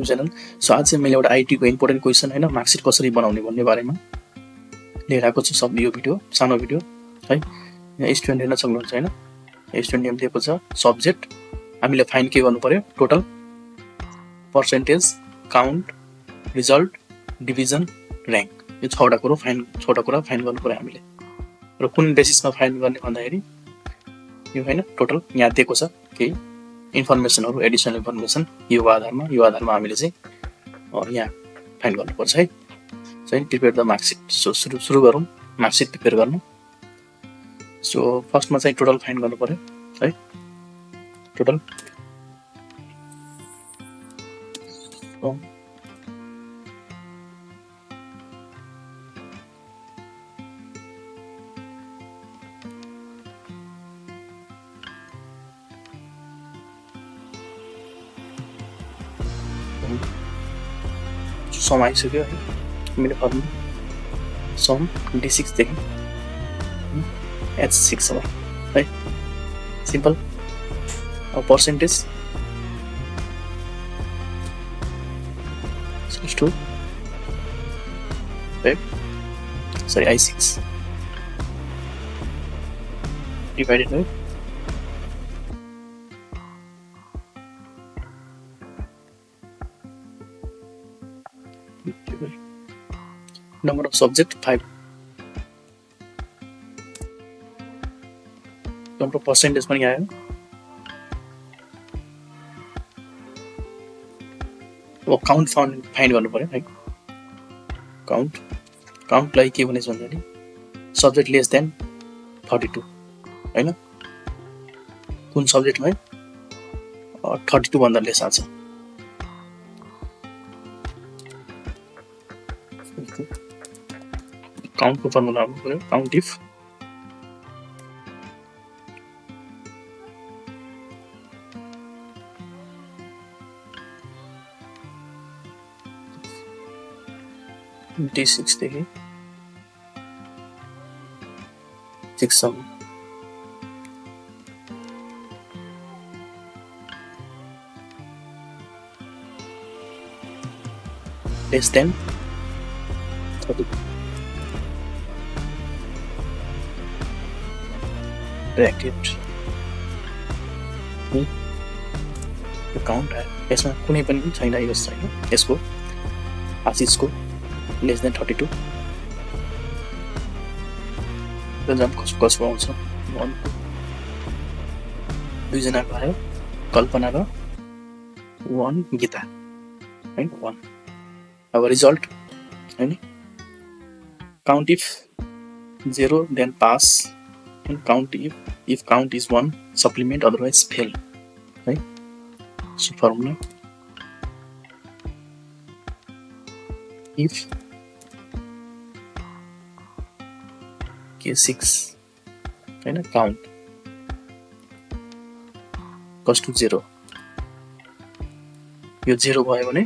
YouTube channel. So आज चाहिँ मैले एउटा आइटीको इम्पोर्टेन्ट क्वेसन हैन मार्कसिट कसरी बनाउने भन्ने बारेमा लिएर आएको छु। सब यो भिडियो सानो भिडियो है। यहाँ स्टुडेन्ट हेर्न सक्नुहुन्छ हैन। स्टुडेन्ट नेम दिएको छ, सब्जेक्ट हामीले फाइन्ड के गर्नु पर्यो, total, percentage, count, result, division, rank. यो 6वटा कुरा फाइन्ड गर्नु पर्यो हामीले। र कुन बेसिसमा फाइन्ड गर्ने भन्दाखेरि यो हैन टोटल यहाँ दिएको छ केही इन्फर्मेसनहरु, एडिसनल इन्फर्मेसन यो आधारमा हामीले चाहिँ यहाँ फाइन्ड गर्नुपर्छ है। So prepare the marksheet. So सुरु गरौँ मार्कसिट प्रिपेयर गर्न। सो फर्स्टमा चाहिँ टोटल फाइन्ड गर्नु पर्यो है। टोटल सम आइसक्यो है। मैले फर्मुला सम d6 देखि h6 हो है। सिम्पल। अब percentage to i6 divided by number of subject 5. number of percentage पनि आयो। अब काउन्ट फाइन्ड गर्नु पर्यो है। काउन्टलाई के भनेछ भन्दाखेरि सब्जेक्ट लेस देन 32 हैन। कुन सब्जेक्टमा 32 भन्दा लेस आछ। काउन्ट को फर्मुला आउनु पर्यो, काउन्ट इफ d6 देखि 6 सम्म लेस देन 32 ब्रैकेट काउन्ट आयो। यसमा कुनै पनि छैन, यो छैन यसको आशिषको लेस देन 32 जम कसको आउँछ 1 2 जनाको आयो, कल्पना र 1 गीता है 1। अब रिजल्ट हैन। Count if 0 then pass and count if count is 1 supplement, otherwise fail है। so formula if k6 हैन count equals to 0, यो 0 भयो भने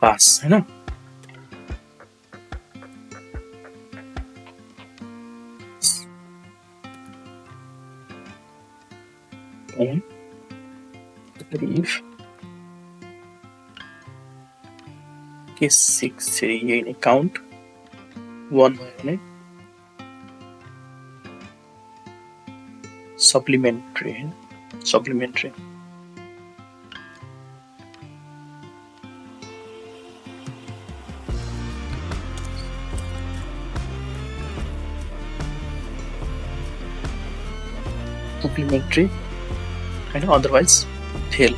पास हैन। if k6 यही नै काउन्ट 1 भयो भने सप्लिमेन्ट्री हैन, otherwise fail।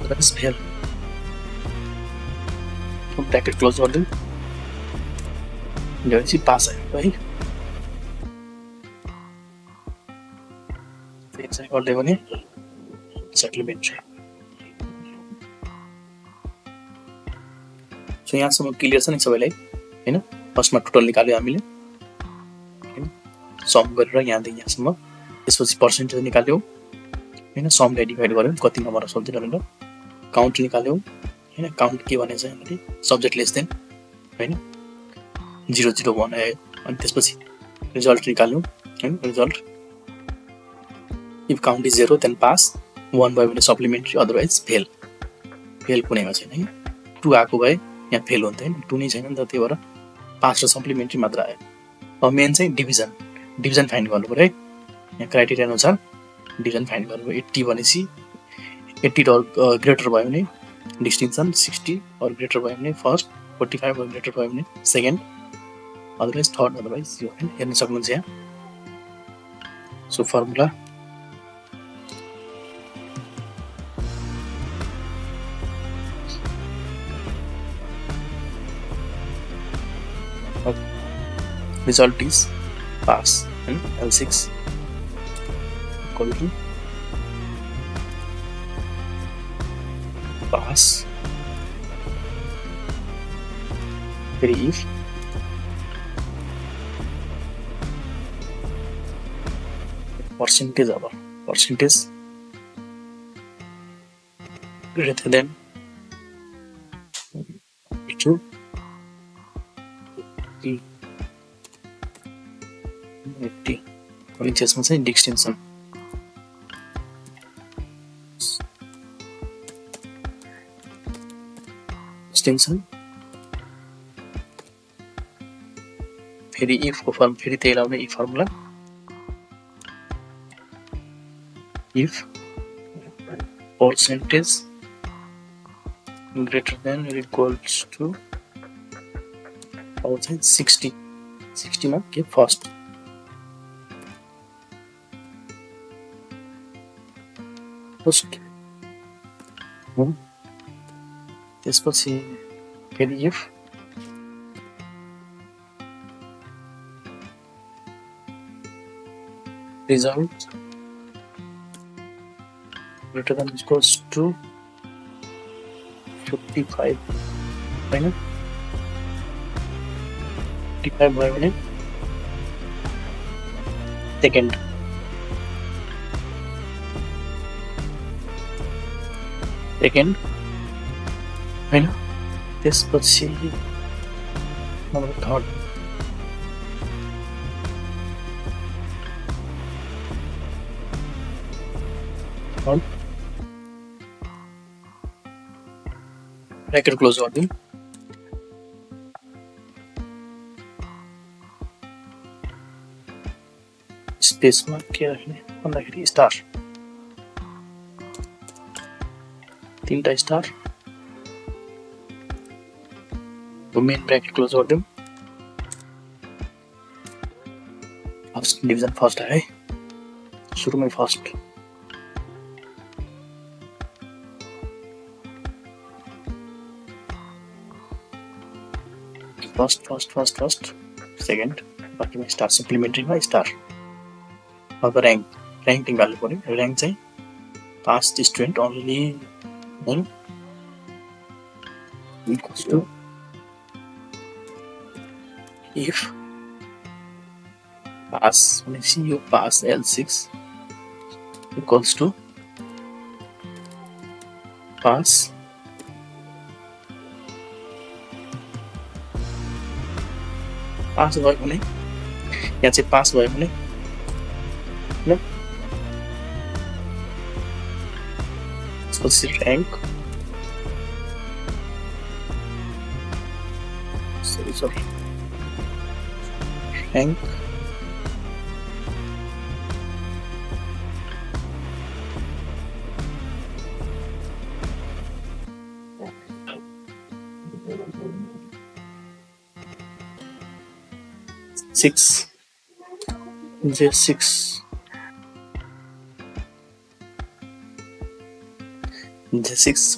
otherwise fail। Bracket close गर्दै ल्याएपछि पास आयो है। फेरि चाहिँ गर्दै भने सप्लिमेन्ट्री। सो यहाँसम्म क्लियर छ नि सबैलाई हैन। फर्स्टमा टोटल निकाल्यो हामीले हैन, सम गरेर यहाँदेखि यहाँसम्म। त्यसपछि पर्सेन्टेज निकाल्यो हैन, समलाई डिभाइड गर्यो कति नम्बर अफ सब्जेक्ट भनेर। काउन्ट निकाल्यो हैन। काउन्ट के भनेछ भन्दाखेरि सब्जेक्ट लेस देन हैन 001 आयो अनि त्यसपछि रिजल्ट निकाल्यौँ हैन result if count is 0 then pass 1 भयो भने सप्लिमेन्ट्री अदरवाइज फेल कुनैमा छैन है 2 आएको भए यहाँ फेल हुन्थ्यो हैन 2 नै छैन नि त त्यही भएर पास र सप्लिमेन्ट्री मात्र आयो अब मेन चाहिँ डिभिजन फाइन्ड गर्नु पर्यो है यहाँ क्राइटेरिया अनुसार डिभिजन फाइन्ड गर्नु 80 भनेपछि 80 or ग्रेटर भयो भने डिस्टिङसन 60 or ग्रेटर भयो भने फर्स्ट 45 or ग्रेटर भयो भने सेकेन्ड अदरवाइज थर्ड अदरवाइज यो हैन हेर्न सक्नुहुन्छ यहाँ so formula result is pass and L6 equal to pass very if percentage greater than 2 80 अनि त्यसमा चाहिँ डिस्टिङसन फेरि इफ को फर्म फेरि त्यही लाउने if formula if percentage greater than or equals to 60 मा के फर्स्ट त्यसपछि फेरि if result greater than or equals to 55 हैन 55 भयो भने सेकेन्ड हैन त्यसपछि नम्बर थर्ड ब्रैकेट क्लोज गरिदिउँ स्पेसमा के राख्ने भन्दाखेरि स्टार तीनटा स्टार मेन ब्रैकेट क्लोज गरिदिउँ फर्स्ट डिभिजन फर्स्ट आयो है सुरुमै फर्स्ट सेकेन्ड बाँकीमा स्टार सप्लिमेन्ट्रीमा स्टार अब ऱ्याङ्क निकाल्नु पर्यो ऱ्याङ्क चाहिँ past student only equals to if pass भनेपछि यो pass L6 equals to pass भयो भने यहाँ चाहिँ पास भयो भने ल त्यसपछि ऱ्याङ्क ऱ्याङ्क J6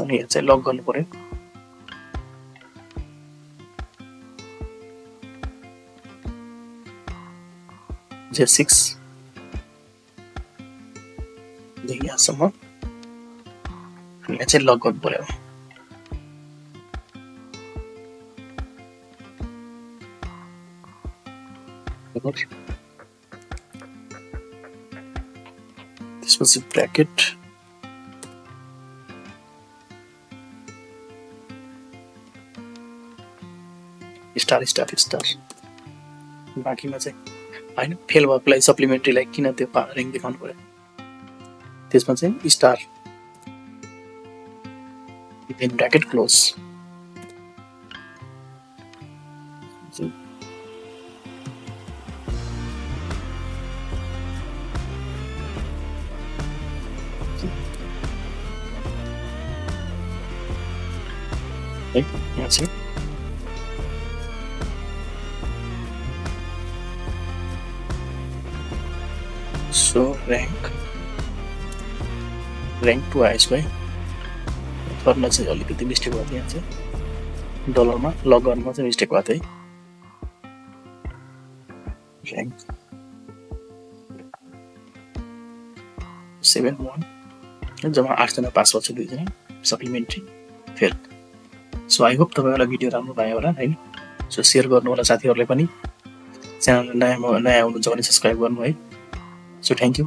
अनि यहाँ चाहिँ लक गर्नु पर्यो J6 देखि यहाँसम्म यहाँ चाहिँ लक गर्नु पर्यो त्यसपछि ब्रैकेट स्टार बाँकीमा चाहिँ होइन फेल भएकोलाई सप्लिमेन्ट्रीलाई किन त्यो ऱ्याङ्क देखाउनु पर्यो त्यसमा चाहिँ स्टार देन ब्र्याकेट क्लोज है यहाँ चाहिँ सो ऱ्याङ्क 2 आएछ है गर्न चाहिँ अलिकति मिस्टेक भयो यहाँ चाहिँ डलरमा लग गर्नुमा चाहिँ मिस्टेक भएको थियो है ऱ्याङ्क 7-1 जम्मा 8 जना पास भएको छ 2 जना supplementary fail so I hope तपाईँहरूलाई भिडियो राम्रो भयो होला हैन सो सेयर गर्नु होला साथीहरूले पनि च्यानल नयाँ आउनुहुन्छ भने सब्स्क्राइब गर्नु है सो थ्याङ्क यू